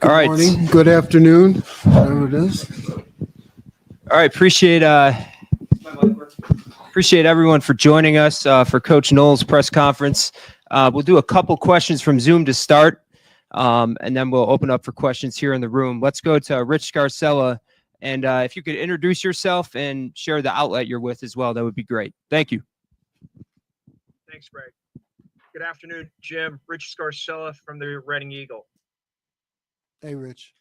Good morning, good afternoon, whatever it is. All right, appreciate everyone for joining us for Coach Knowles' press conference. We'll do a couple questions from Zoom to start, and then we'll open up for questions here in the room. Let's go to Rich Scarcella, and if you could introduce yourself and share the outlet you're with as well, that would be great. Thank you. Thanks, Greg. Good afternoon, Jim. Rich Scarcella from the Reading Eagle. Hey, Rich.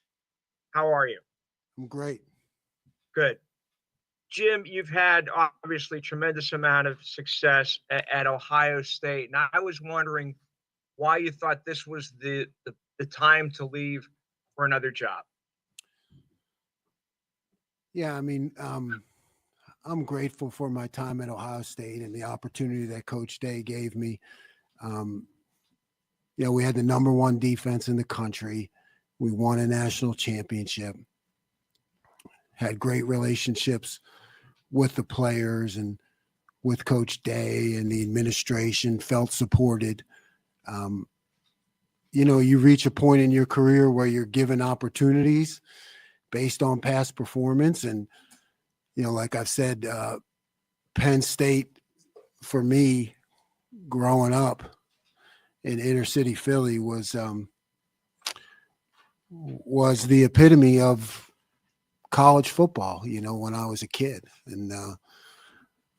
How are you? I'm great. Good. Jim, you've had obviously tremendous amount of success at Ohio State. Now, I was wondering why you thought this was the time to leave for another job. Yeah, I mean, I'm grateful for my time at Ohio State and the opportunity that Coach Day gave me. We had the #1 defense in the country. We won a national championship, had great relationships with the players and with Coach Day and the administration, felt supported. You reach a point in your career where you're given opportunities based on past performance. And, like I've said, Penn State, for me, growing up in inner city Philly was the epitome of college football, when I was a kid. And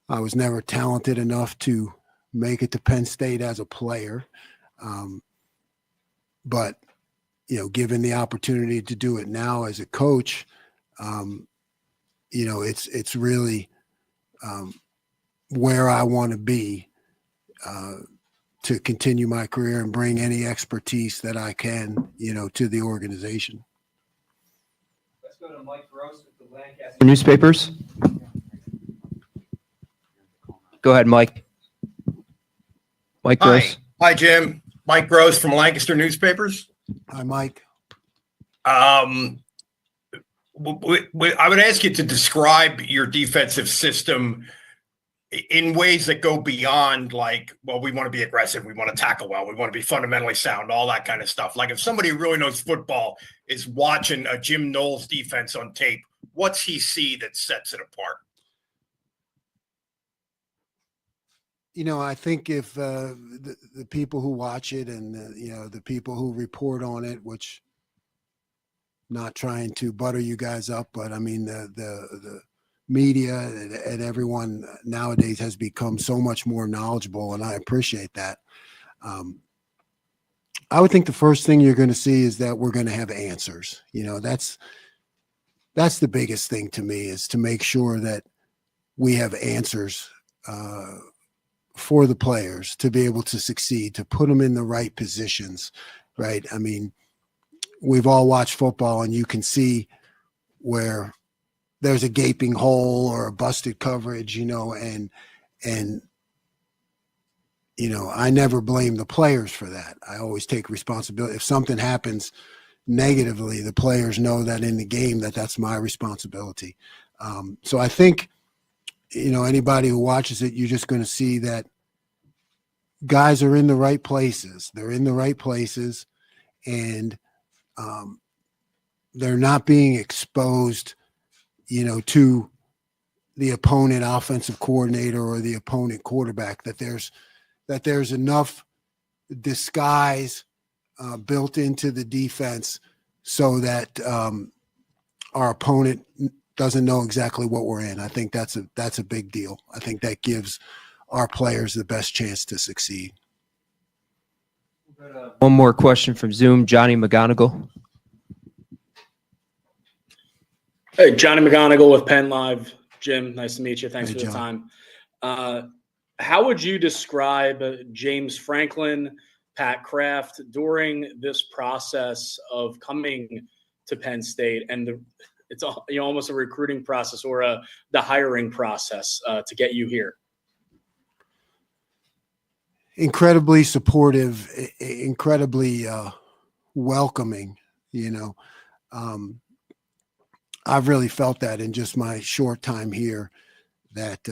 I was never talented enough to make it to Penn State as a player. But, given the opportunity to do it now as a coach, it's really where I want to be to continue my career and bring any expertise that I can, to the organization. Let's go to Mike Gross with the Lancaster Newspapers. Go ahead, Mike. Mike Gross. Hi, Jim. Mike Gross from Lancaster Newspapers. Hi, Mike. I would ask you to describe your defensive system in ways that go beyond we want to be aggressive, we want to tackle well, we want to be fundamentally sound, all that kind of stuff. Like if somebody who really knows football is watching a Jim Knowles defense on tape, what's he see that sets it apart? I think if the people who watch it and the people who report on it, which not trying to butter you guys up, but I mean the media and everyone nowadays has become so much more knowledgeable, and I appreciate that. I would think the first thing you're going to see is that we're going to have answers. That's the biggest thing to me, is to make sure that we have answers for the players to be able to succeed, to put them in the right positions, right? I mean, we've all watched football, and you can see where there's a gaping hole or a busted coverage, and I never blame the players for that. I always take responsibility. If something happens negatively, the players know that in the game that's my responsibility. So I think, anybody who watches it, you're just going to see that guys are in the right places. They're in the right places, and they're not being exposed, to the opponent offensive coordinator or the opponent quarterback, that there's enough disguise built into the defense so that our opponent doesn't know exactly what we're in. I think that's a big deal. I think that gives our players the best chance to succeed. One more question from Zoom, Johnny McGonigal. Hey, Johnny McGonigal with Penn Live. Jim, nice to meet you. Thanks for the John. time. How would you describe James Franklin, Pat Kraft during this process of coming to Penn State, and it's almost a recruiting process or the hiring process to get you here? Incredibly supportive, incredibly welcoming. I've really felt that in just my short time here, that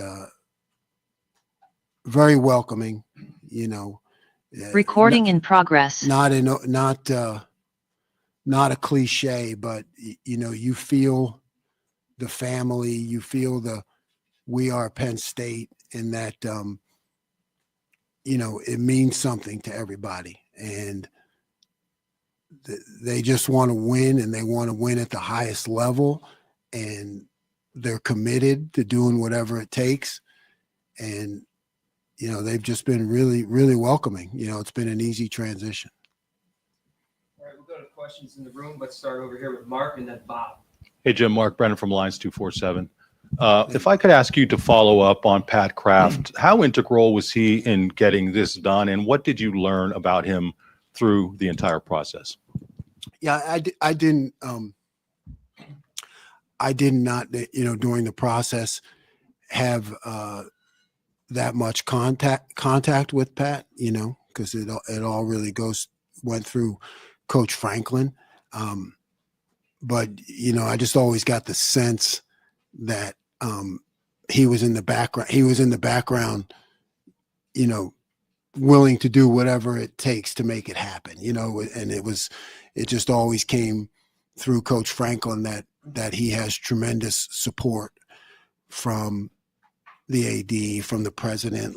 very welcoming, Recording in progress. Not not a cliche, but you feel the family, you feel the we are Penn State, and that it means something to everybody, and they just want to win, and they want to win at the highest level, and they're committed to doing whatever it takes. And they've just been really, really welcoming. It's been an easy transition. All right, we'll go to questions in the room. Let's start over here with Mark and then Bob. Hey, Jim. Mark Brennan from Lions 247. If I could ask you to follow up on Pat Kraft, how integral was he in getting this done, and what did you learn about him through the entire process? Yeah, I did not, during the process have that much contact with Pat, because it all really went through Coach Franklin. But, I just always got the sense that he was in the background. He was in the background, willing to do whatever it takes to make it happen, and it just always came through Coach Franklin that he has tremendous support from the AD, from the president.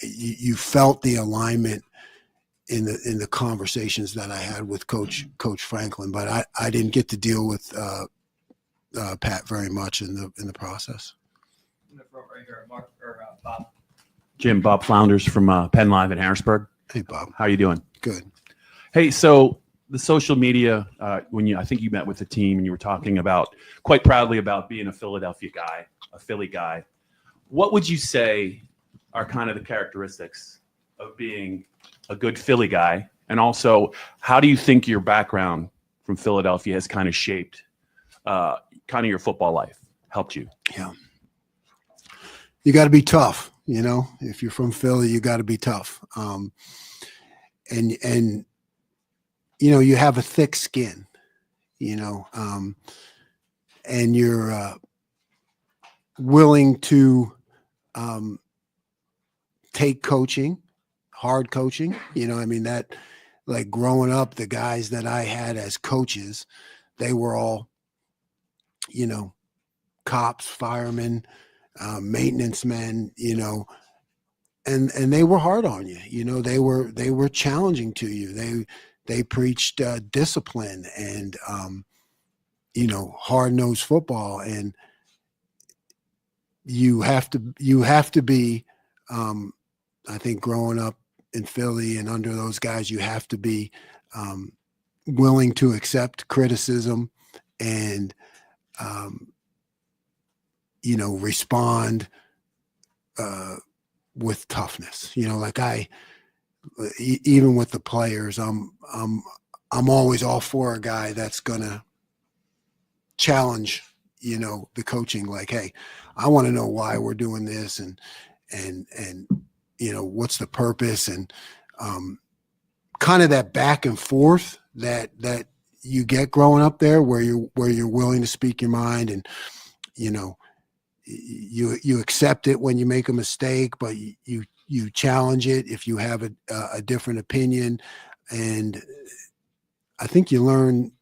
You felt the alignment in the conversations that I had with Coach Franklin, but I didn't get to deal with Pat very much in the process. In the front right here, Mark or Bob. Jim, Bob Flounders from Penn Live in Harrisburg. Hey, Bob. How are you doing? Good. Hey, so the social media, I think you met with the team and you were talking about quite proudly about being a Philadelphia guy, a Philly guy. What would you say are kind of the characteristics of being a good Philly guy? And also, how do you think your background from Philadelphia has kind of shaped kind of your football life, helped you? Yeah. You got to be tough, if you're from Philly, you got to be tough. And you have a thick skin, and you're willing to take coaching, hard coaching. That, like, growing up, the guys that I had as coaches, they were all, cops, firemen, maintenance men, and they were hard on you. They were challenging to you. They preached discipline and hard-nosed football, and you have to be I think growing up in Philly and under those guys, you have to be willing to accept criticism and respond with toughness. Even with the players, I'm always all for a guy that's gonna challenge, the coaching. Like, hey, I want to know why we're doing this, and what's the purpose, and kind of that back and forth that you get growing up there, where you're willing to speak your mind, and you accept it when you make a mistake, but you challenge it if you have a different opinion. And I think you learn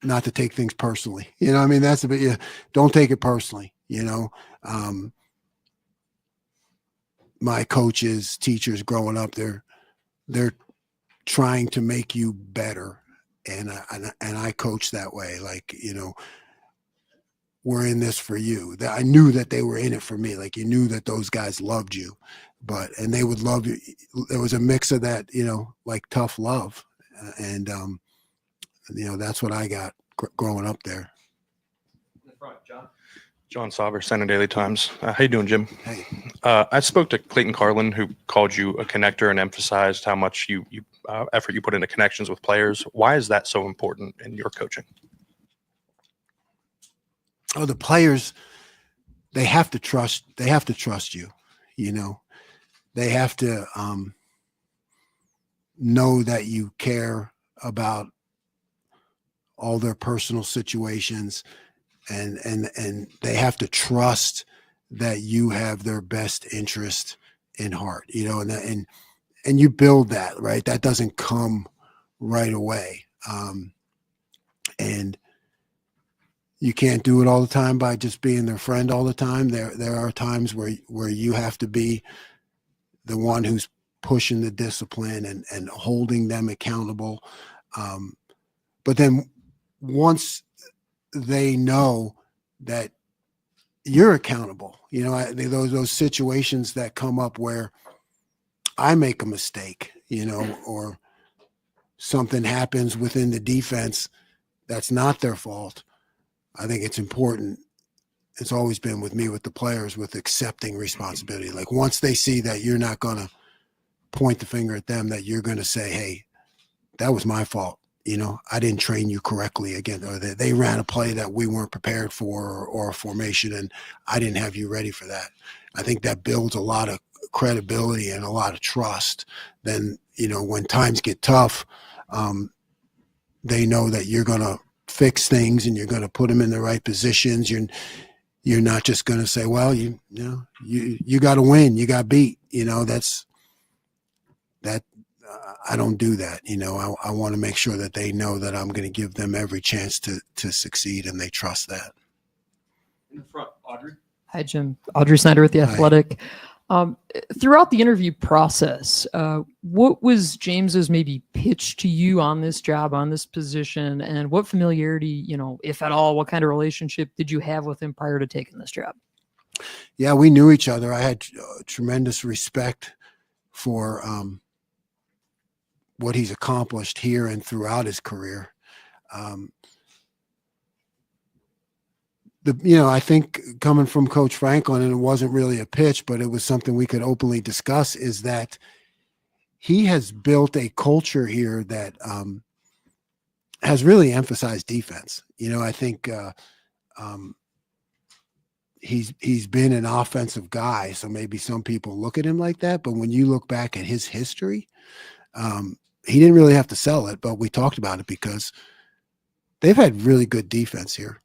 not to take things personally. That's a bit, don't take it personally. My coaches, teachers growing up, they're trying to make you better. And I coach that way. Like, we're in this for you. That I knew that they were in it for me. Like, you knew that those guys loved you, and they would love you. There was a mix of that, like tough love. And that's what I got growing up there. In the front, John. John Sauber, Senate Daily Times. How you doing, Jim? Hey. I spoke to Clayton Carlin, who called you a connector and emphasized how much effort you put into connections with players. Why is that so important in your coaching? Oh, the players, they have to trust you. They have to know that you care about all their personal situations, and they have to trust that you have their best interest in heart, and you build that, right? That doesn't come right away. And you can't do it all the time by just being their friend all the time. There are times where you have to be the one who's pushing the discipline and holding them accountable. But then once they know that you're accountable, those situations that come up where I make a mistake, or something happens within the defense that's not their fault. I think it's important. It's always been with me, with the players, with accepting responsibility. Like once they see that you're not going to point the finger at them, that you're going to say, hey, that was my fault. I didn't train you correctly again, or they ran a play that we weren't prepared for, or a formation, and I didn't have you ready for that. I think that builds a lot of credibility and a lot of trust. Then, when times get tough, they know that you're going to fix things and you're going to put them in the right positions. You're not just going to say, well, you got to win, you got beat. I don't do that. I want to make sure that they know that I'm going to give them every chance to succeed, and they trust that. In the front, Audrey. Hi, Jim. Audrey Snyder with The Hi. Athletic. Throughout the interview process, what was James's maybe pitch to you on this job, on this position, and what familiarity, if at all, what kind of relationship did you have with him prior to taking this job? Yeah, we knew each other. I had tremendous respect for what he's accomplished here and throughout his career. I think coming from Coach Franklin, and it wasn't really a pitch, but it was something we could openly discuss, is that he has built a culture here that has really emphasized defense. I think he's been an offensive guy, so maybe some people look at him like that. But when you look back at his history, he didn't really have to sell it, but we talked about it because they've had really good defense here.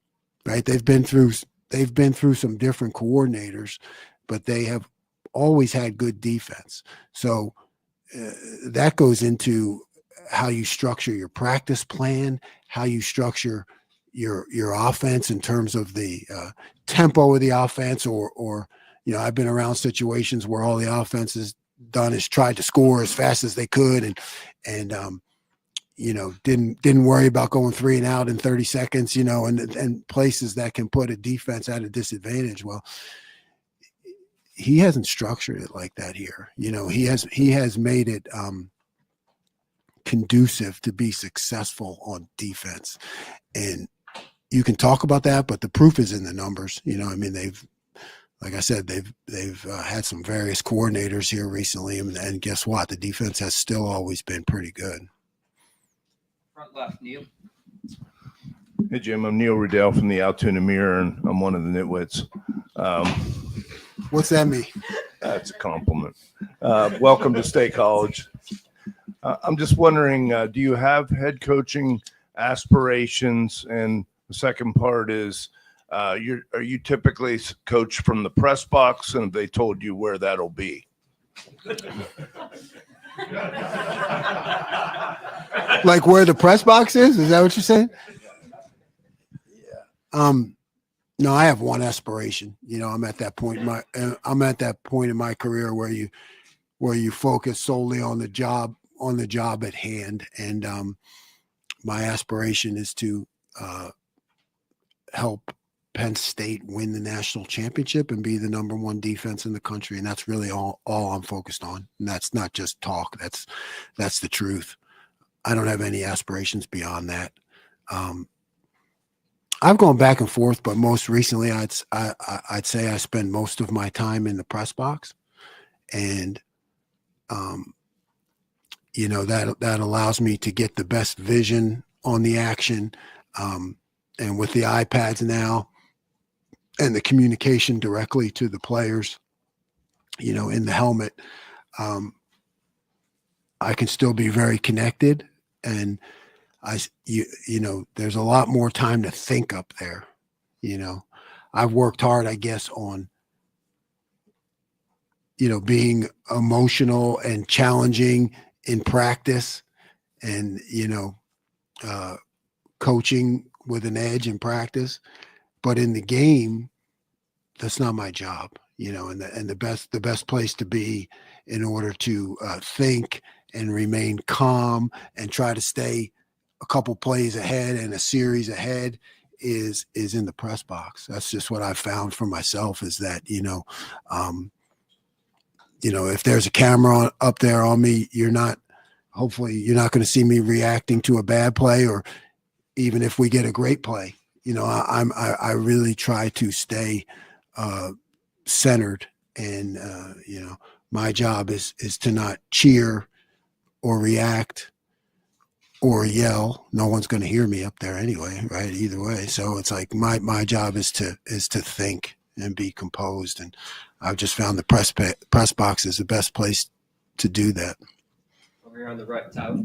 Right, they've been through some different coordinators, but they have always had good defense. So that goes into how you structure your practice plan, how you structure your offense in terms of the tempo of the offense, or I've been around situations where all the offense has done is tried to score as fast as they could, and didn't worry about going 3 and out in 30 seconds, and places that can put a defense at a disadvantage. Well, he hasn't structured it like that here. He has made it conducive to be successful on defense. And you can talk about that, but the proof is in the numbers. Like I said, they've had some various coordinators here recently, and guess what? The defense has still always been pretty good. Front left, Neil. Hey, Jim, I'm Neil Riddell from the Altoona Mirror, and I'm one of the nitwits. What's that mean? That's a compliment. Welcome to State College. I'm just wondering, do you have head coaching aspirations? And the second part is, are you typically coach from the press box, and have they told you where that'll be? Like where the press box is? Is that what you're saying? Yeah. No, I have one aspiration. I'm at that point in my career where you focus solely on the job at hand, and my aspiration is to help Penn State win the national championship and be the #1 defense in the country. And that's really all I'm focused on. And that's not just talk. That's the truth. I don't have any aspirations beyond that. I've gone back and forth, but most recently I'd say I spend most of my time in the press box, and that allows me to get the best vision on the action. And with the iPads now and the communication directly to the players, in the helmet, I can still be very connected, and there's a lot more time to think up there. I've worked hard, I guess, on, being emotional and challenging in practice, and, coaching with an edge in practice, but in the game, that's not my job, you know, and the best place to be in order to think and remain calm and try to stay a couple plays ahead and a series ahead is in the press box. That's just what I've found for myself, is that, if there's a camera up there on me, hopefully you're not going to see me reacting to a bad play, or even if we get a great play. I really try to stay centered, and my job is to not cheer or react or yell. No one's going to hear me up there anyway, right? Either way. So it's like my job is to think and be composed, and I've just found the press box is the best place to do that. Over here on the right, Tyler.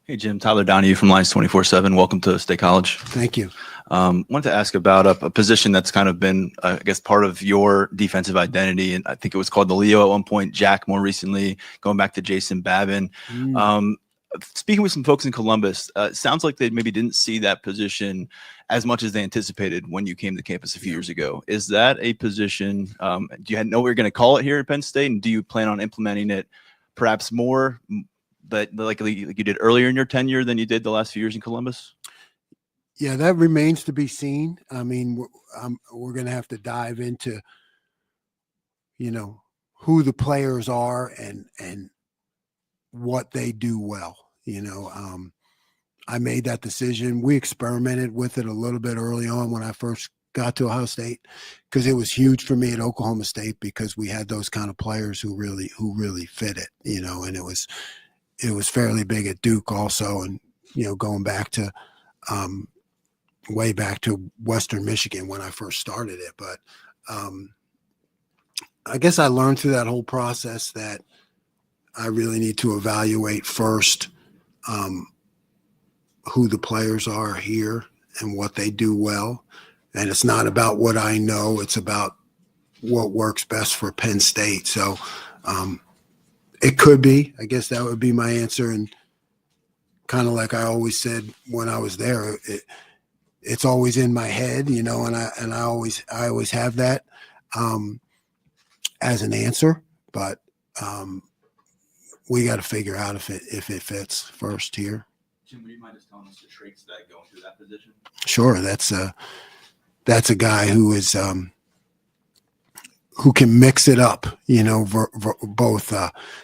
Hey, Jim. Tyler Donahue from Lions 24/7. Welcome to State College. Thank you. Wanted to ask about a position that's kind of been, I guess, part of your defensive identity. And I think it was called the Leo at one point, Jack more recently, going back to Jason Babin. Speaking with some folks in Columbus, it sounds like they maybe didn't see that position as much as they anticipated when you came to campus a few years ago. Is that a position, do you know what you're going to call it here at Penn State? And do you plan on implementing it perhaps more, but like you did earlier in your tenure than you did the last few years in Columbus? Yeah, that remains to be seen. I mean, we're going to have to dive into, who the players are and what they do well. I made that decision. We experimented with it a little bit early on when I first got to Ohio State, because it was huge for me at Oklahoma State, because we had those kind of players who really fit it, and it was fairly big at Duke also. And, going back to, way back to Western Michigan when I first started it. But I guess I learned through that whole process that I really need to evaluate first who the players are here and what they do well. And it's not about what I know, it's about what works best for Penn State. So it could be, I guess that would be my answer. And kind of like I always said when I was there, it's always in my head, and I always have that as an answer, but we got to figure out if it fits first here. Jim, would you mind just telling us the traits that go into that position? Sure, that's a guy who is who can mix it up, both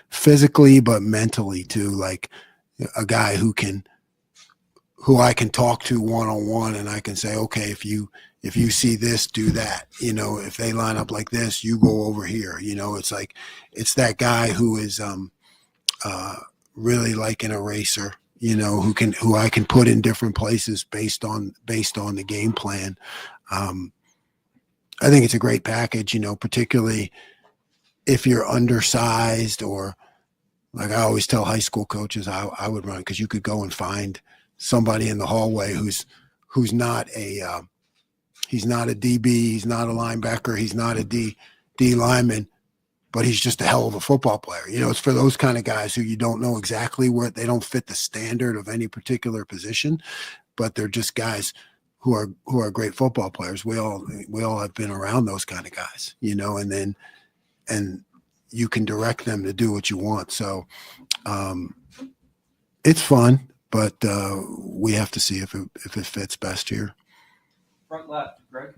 physically but mentally too. Like a guy who I can talk to one-on-one, and I can say, okay, if you see this, do that. If they line up like this, you go over here. It's that guy who is really like an eraser, who I can put in different places based on the game plan. I think it's a great package, particularly if you're undersized, or like I always tell high school coaches, I would run, because you could go and find somebody in the hallway who's not he's not a DB, he's not a linebacker, he's not a D lineman, but he's just a hell of a football player. It's for those kind of guys who you don't know exactly where they don't fit the standard of any particular position, but they're just guys who are great football players. We all have been around those kind of guys, and you can direct them to do what you want. So it's fun, but we have to see if it fits best here. Front left, Greg.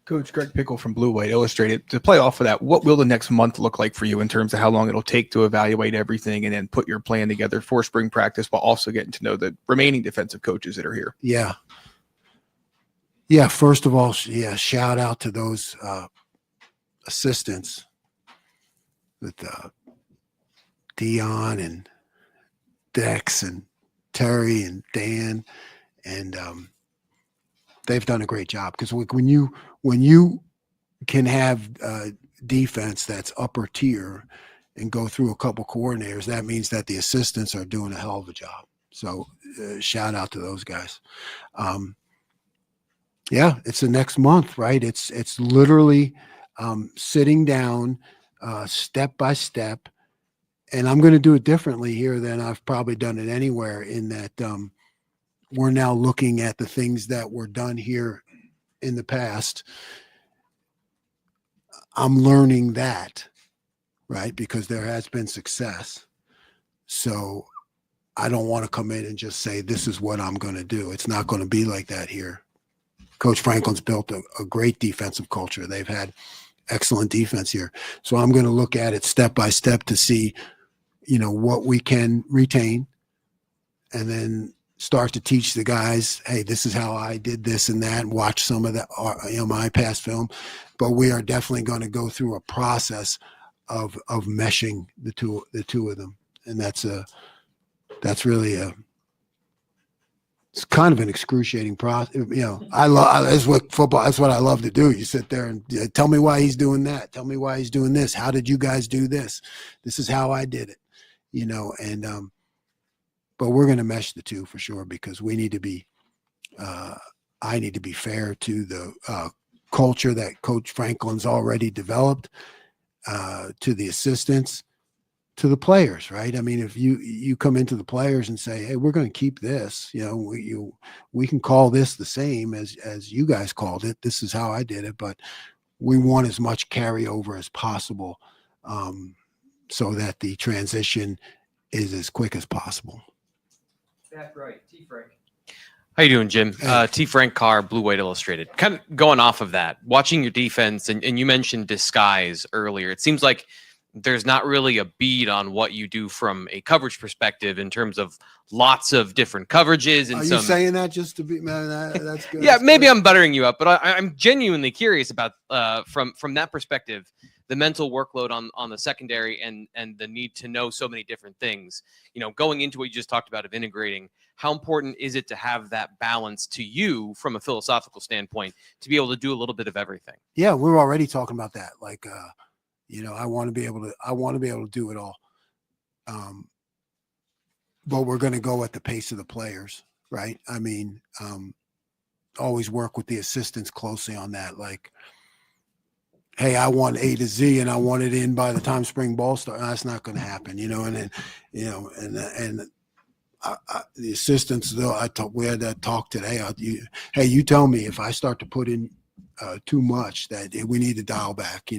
Coach Greg Pickle from Blue White Illustrated. To play off of that, what will the next month look like for you in terms of how long it'll take to evaluate everything and then put your plan together for spring practice, while also getting to know the remaining defensive coaches that are here? Yeah. First of all, shout out to those assistants with Dion and Dex and Terry and Dan, and they've done a great job, because when you can have defense that's upper tier and go through a couple coordinators, that means that the assistants are doing a hell of a job. So shout out to those guys. It's the next month, right? It's literally sitting down step by step, and I'm going to do it differently here than I've probably done it anywhere, in that we're now looking at the things that were done here in the past. I'm learning that, right? Because there has been success. So I don't want to come in and just say, this is what I'm going to do. It's not going to be like that here. Coach Franklin's built a great defensive culture. They've had excellent defense here. So I'm going to look at it step by step to see, what we can retain, and then start to teach the guys, hey, this is how I did this and that, and watch some of that, my past film. But we are definitely going to go through a process of meshing the two of them. And that's really it's kind of an excruciating process. That's what football, that's what I love to do. You sit there and tell me why he's doing that. Tell me why he's doing this. How did you guys do this? This is how I did it, but we're going to mesh the two for sure, because we need to be, I need to be fair to the culture that Coach Franklin's already developed, to the assistants, to the players, right? I mean, if you come into the players and say, hey, we're going to keep this, we can call this the same as you guys called it. This is how I did it, but we want as much carryover as possible, so that the transition is as quick as possible. That's right. T. Frank. How you doing, Jim? Hey. T. Frank Carr, Blue White Illustrated. Kind of going off of that, watching your defense, and you mentioned disguise earlier. It seems like there's not really a beat on what you do from a coverage perspective in terms of lots of different coverages. And Are you saying that just to be, man, that's good. Yeah, That's maybe good. I'm buttering you up, but I'm genuinely curious about from that perspective, the mental workload on the secondary and the need to know so many different things. Going into what you just talked about of integrating, how important is it to have that balance to you from a philosophical standpoint to be able to do a little bit of everything? Yeah, we're already talking about that. Like, I want to be able to do it all. But we're going to go at the pace of the players, right? I mean, always work with the assistants closely on that. Like, hey, I want A to Z and I want it in by the time spring ball starts. That's not going to happen, and then, the assistants, though, we had that talk today. You tell me if I start to put in too much, that we need to dial back,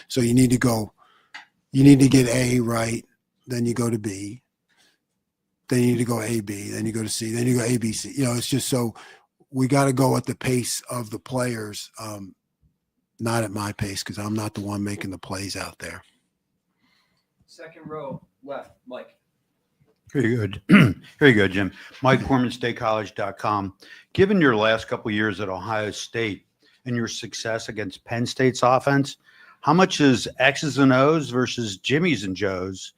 so you need to get A right, then you go to B, then you need to go A, B, then you go to C, then you go A, B, C. It's just, so we got to go at the pace of the players, not at my pace, because I'm not the one making the plays out there. Second row left, Mike. Very good. Very good, Jim. Mike Corman, StateCollege.com. Given your last couple of years at Ohio State and your success against Penn State's offense, how much is X's and O's versus Jimmy's and Joe's?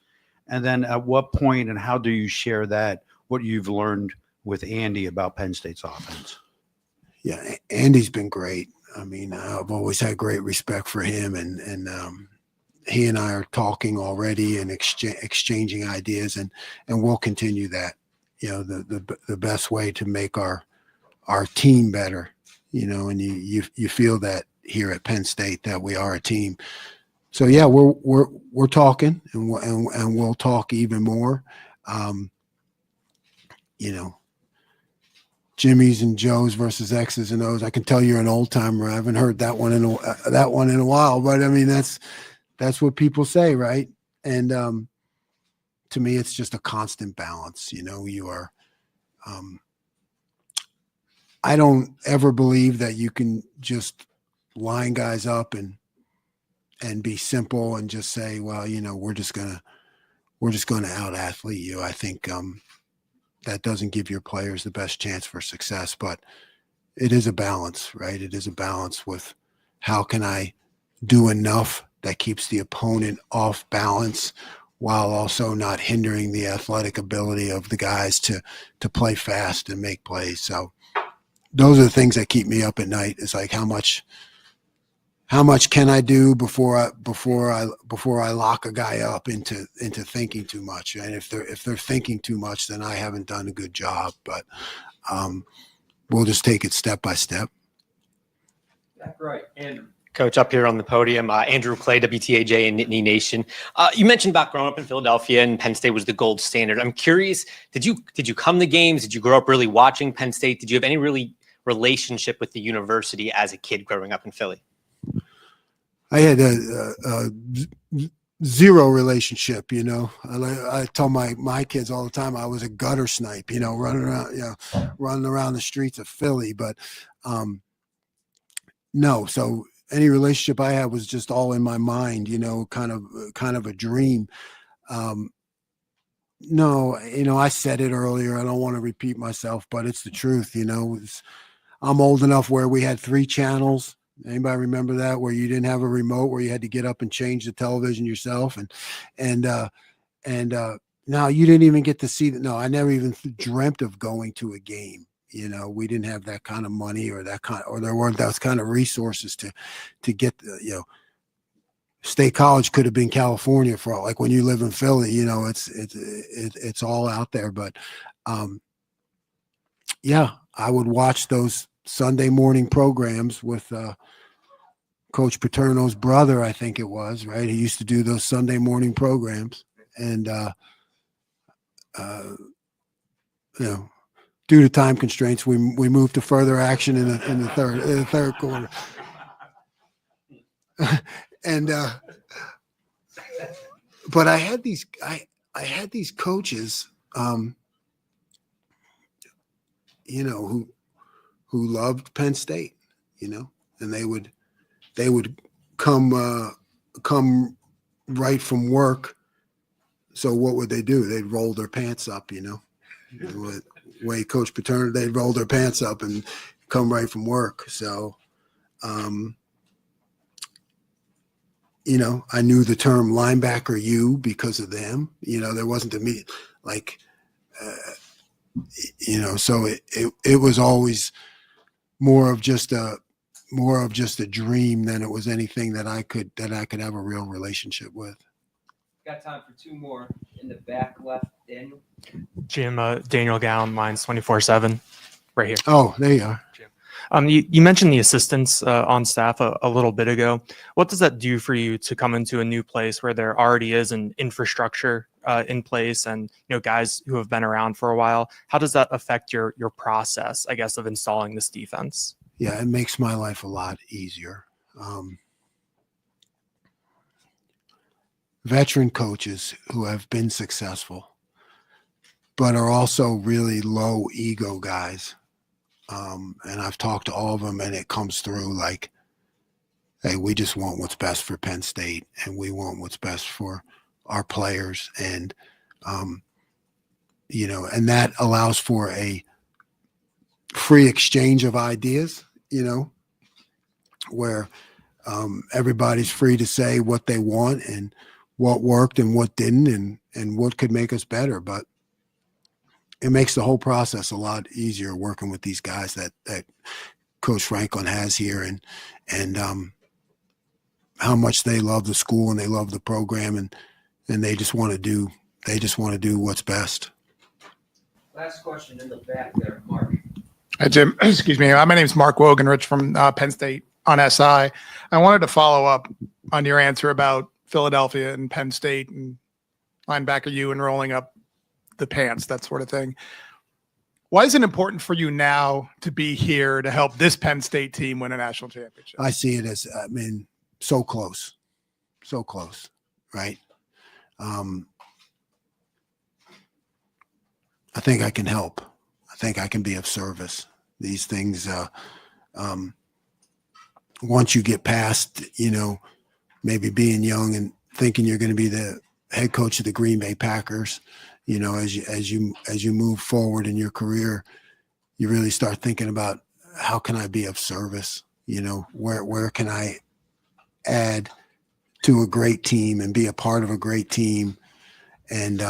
And then at what point and how do you share that, what you've learned with Andy about Penn State's offense? Yeah, Andy's been great. I mean, I've always had great respect for him, and he and I are talking already and exchanging ideas, and we'll continue that. The best way to make our team better, and you feel that here at Penn State that we are a team. So yeah, we're talking, and we'll talk even more. Jimmy's and Joe's versus X's and O's. I can tell you're an old timer. I haven't heard that one in a while, but I mean that's what people say, right? And to me, it's just a constant balance. You are. I don't ever believe that you can just line guys up and be simple and just say, well, we're just gonna out athlete you. I think that doesn't give your players the best chance for success, but it is a balance, right? It is a balance with how can I do enough that keeps the opponent off balance while also not hindering the athletic ability of the guys to play fast and make plays. So those are the things that keep me up at night. It's like how much can I do before I lock a guy up into thinking too much? And if they're thinking too much, then I haven't done a good job. But we'll just take it step by step. That's right. And Coach, up here on the podium, Andrew Clay, WTAJ and Nittany Nation. You mentioned about growing up in Philadelphia and Penn State was the gold standard. I'm curious, did you come to games? Did you grow up really watching Penn State? Did you have any really relationship with the university as a kid growing up in Philly? I had a zero relationship, you know. I tell my kids all the time I was a gutter snipe, you know, running around the streets of Philly. But no, so any relationship I had was just all in my mind, you know, kind of a dream. No, you know, I said it earlier. I don't want to repeat myself, but it's the truth, you know. I'm old enough where we had 3 channels. Anybody remember that, where you didn't have a remote, where you had to get up and change the television yourself? And now you didn't even get to see that. No, I never even dreamt of going to a game. You know, we didn't have that kind of money or there weren't those kind of resources to get the, you know, State College could have been California for all, like when you live in Philly, you know, it's all out there. But yeah, I would watch those Sunday morning programs with Coach Paterno's brother, I think it was, right? He used to do those Sunday morning programs. And, you know, due to time constraints, we moved to further action in the third quarter. And but I had these coaches, you know, who loved Penn State, you know, and they would come right from work. So what would they do? They'd roll their pants up, you know. The way Coach Paterno, they'd roll their pants up and come right from work. So, you know, I knew the term linebacker U because of them. You know, there wasn't a me like, you know, so it was always more of just a dream than it was anything that I could have a real relationship with. Got time for 2 more in the back left, Daniel. Jim, Daniel Gown, Lions 24/7, right here. Oh, there you are. You mentioned the assistants on staff a little bit ago. What does that do for you to come into a new place where there already is an infrastructure in place and, you know, guys who have been around for a while? How does that affect your process, I guess, of installing this defense? Yeah, it makes my life a lot easier. Veteran coaches who have been successful, but are also really low ego guys. And I've talked to all of them, and it comes through like, hey, we just want what's best for Penn State, and we want what's best for our players. And, you know, and that allows for a free exchange of ideas, you know, where everybody's free to say what they want and what worked and what didn't and what could make us better. But it makes the whole process a lot easier working with these guys that Coach Franklin has here and how much they love the school and they love the program and they just want to do what's best. Last question in the back there, Mark. Hi, Jim. Excuse me. My name is Mark Wogenrich from Penn State on SI. I wanted to follow up on your answer about Philadelphia and Penn State and linebacker U and rolling up the pants, that sort of thing. Why is it important for you now to be here to help this Penn State team win a national championship? I see it as, I mean, so close, right? I think I can help. I think I can be of service. These things, once you get past, you know, maybe being young and thinking you're going to be the head coach of the Green Bay Packers, you know, as you move forward in your career, you really start thinking about how can I be of service? You know, where can I add to a great team and be a part of a great team? And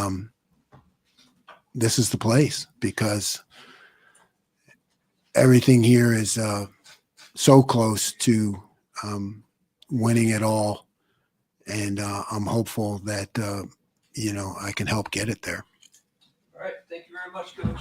this is the place because everything here is so close to winning it all. And I'm hopeful that, you know, I can help get it there. All right. Thank you very much, Coach.